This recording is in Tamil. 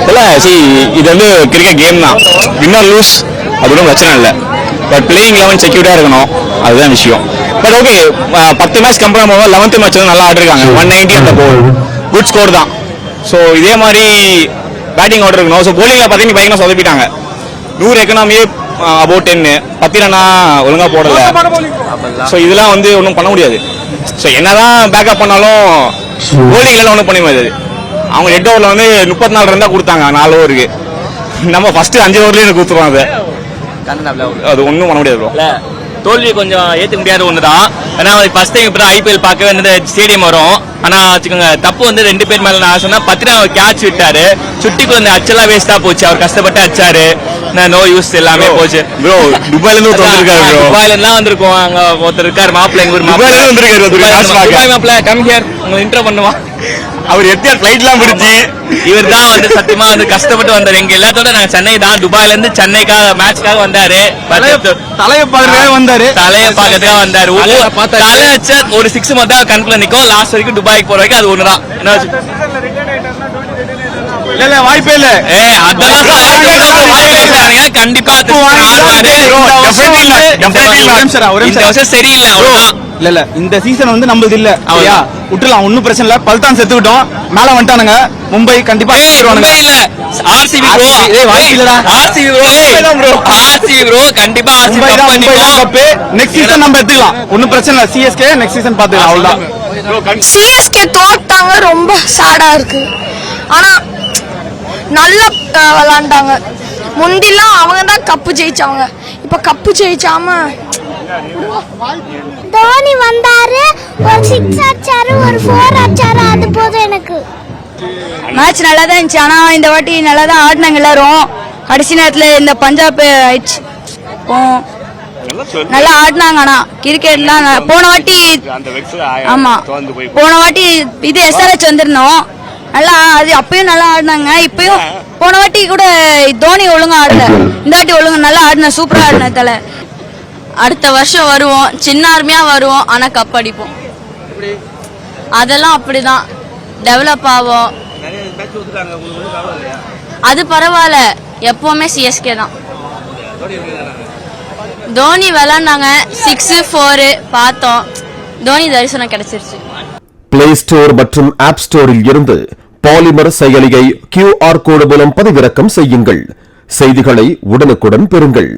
இல்லை இது வந்து கிரிக்கெட் கேம் தான். வின்னர் லூஸ் அது ஒன்றும் பிரச்சனை இல்லை. பட் பிளேயிங் 11 செக்யூர்டாக இருக்கணும், அதுதான் விஷயம். பட் ஓகே, 10 மேட்ச் கம்பேர் பண்ணும்போது 11th மேட்ச் வந்து நல்லா ஆடிருக்காங்க. 190 அந்த போல் குட் ஸ்கோர் தான். ஸோ இதே மாதிரி பேட்டிங் ஆர்டர் இருக்கணும். ஸோ போலிங்கில் பார்த்தீங்கன்னா பயங்கரம் சொதப்பிட்டாங்க. 100 எக்கனாமியே அபவுட் 10 10 ரன்னா ஒழுங்காக போடலை. ஸோ இதெல்லாம் வந்து ஒன்றும் பண்ண முடியாது. ஸோ என்னதான் பேக்கப் பண்ணாலும் போலிங்லாம் ஒன்றும் பண்ண முடியாது. அவங்க 8 ஓவரில் வந்து 34 ரன் தான் கொடுத்தாங்க 4 ஓவருக்கு. நம்ம ஃபர்ஸ்ட் 5 ஓவர்லேயே கொடுத்துருவோம். அது ஒன்றும் பண்ண முடியாது ப்ரோ. தோல்வி கொஞ்சம் ஏற்றுக்க முடியாத ஒன்று தான். ஏன்னா ஃபர்ஸ்ட் டைம் இப்போ ஐபிஎல் பார்க்கவே வந்து ஸ்டேடியம் வரும். ஆனால் வச்சுக்கோங்க, தப்பு வந்து 2 பேர் மேலே. நான் சொன்னால் 10 அவர் கேட்ச் விட்டாரு. சுட்டிக்கு வந்து அச்செல்லாம் வேஸ்ட்டாக போச்சு. அவர் கஷ்டப்பட்டு அச்சாரு. நோ யூஸ் எல்லாமே போச்சு ப்ரோ. துபாயிலேருந்து துபாயிலேருந்துலாம் வந்திருக்கோம். அங்கே ஒருத்தர் இருக்காரு மாப்பிள்ளை, எங்கள் ஊர் மாப்பிள்ளை கம் ஹியர், உங்களை இன்ட்ரோ பண்ணுவான். அவர் எத்தியார் ஃபிளைட்லாம் பிடிச்சி இவர் தான் வந்து சத்தியமா வந்து கஷ்டப்பட்டு வந்தாரு. எங்க எல்லாத்தோட நாங்க சென்னை தான், துபாயில இருந்து சென்னைக்காக மேட்ச்க்காக வந்தாரு. தலையை பார்க்கறதுக்காக வந்தாரு. தலை வச்ச ஒரு 6 மட்டும் கண்ணுல நிக்கும். லாஸ்ட் வரைக்கும் துபாய்க்கு போற வரைக்கும் அது ஒண்ணுதான். இல்ல வாய்ப்பே இல்ல. அதெல்லாம் கண்டிப்பா சரியில்லை. இல்ல இந்த சீசன் வந்து நம்மளது இல்ல. விட்டுலாம், ஒன்னும் பிரச்சனை இல்ல. பல்தான் செத்துக்கிட்டோம், மேல வந்துட்டானுங்க. மும்பை கண்டிப்பா இல்ல. ஆர்சிபி ப்ரோ கண்டிப்பா கப் நெக்ஸ்ட் சீசன் நம்ம எடுத்துக்கலாம். ஒன்னும் பிரச்சனை இல்ல. சிஎஸ்கே நெக்ஸ்ட் சீசன் பாத்துக்கலாம், அவ்வளவுதான். சிஎஸ்கே தோத்தாங்க, ரொம்ப சாடா இருக்கு. ஆனா நல்லா விளையாண்டாங்க. முந்திலாம் அவங்க தான் கப்பு ஜெயிச்சாங்க, இப்ப கப்பு ஜெயிச்சாம. தோனி வந்தாரு, ஒரு 6 அடிச்சாரு, ஒரு 4 அடிச்சாரு, அது போதும் எனக்கு. மேட்ச் நல்லா தான் இருந்துச்சு. ஆனா இந்த வாட்டி நல்லா தான் ஆடினாங்க எல்லாரும். கடைசி நேரத்துல இந்த பஞ்சாப் ஆயிடுச்சு. நல்லா ஆடினாங்க. ஆனா கிரிக்கெட்லாம் போன வாட்டி இது எஸ்ஆர்ஹெச் வந்திருந்தோம். நல்லா அது அப்பயும் நல்லா ஆடினாங்க. இப்பயும் போன வாட்டி கூட தோனி ஒழுங்கா ஆடல, இந்த வாட்டி ஒழுங்கா நல்லா ஆடின, சூப்பரா ஆடின. தலை அடுத்த வருஷம் வருவோம், சின்ன ஆர்மியா வருவோம், ஆனா கப் அடிப்போம். அதெல்லாம் அப்படிதான் டெவலப் ஆகும். அது பரவாயில்ல, எப்பவுமே சிஎஸ்கே தான். தோனி விளையாண்டாங்க, 6 4 பார்த்தோம். தோனி தரிசனம் கிடைச்சிருச்சு. பிளே ஸ்டோர் மற்றும் ஆப் ஸ்டோரில் இருந்து பாலிமர் செயலியை QR கோடு மூலம் பதிவிறக்கம் செய்யுங்கள். செய்திகளை உடனுக்குடன் பெறுங்கள்.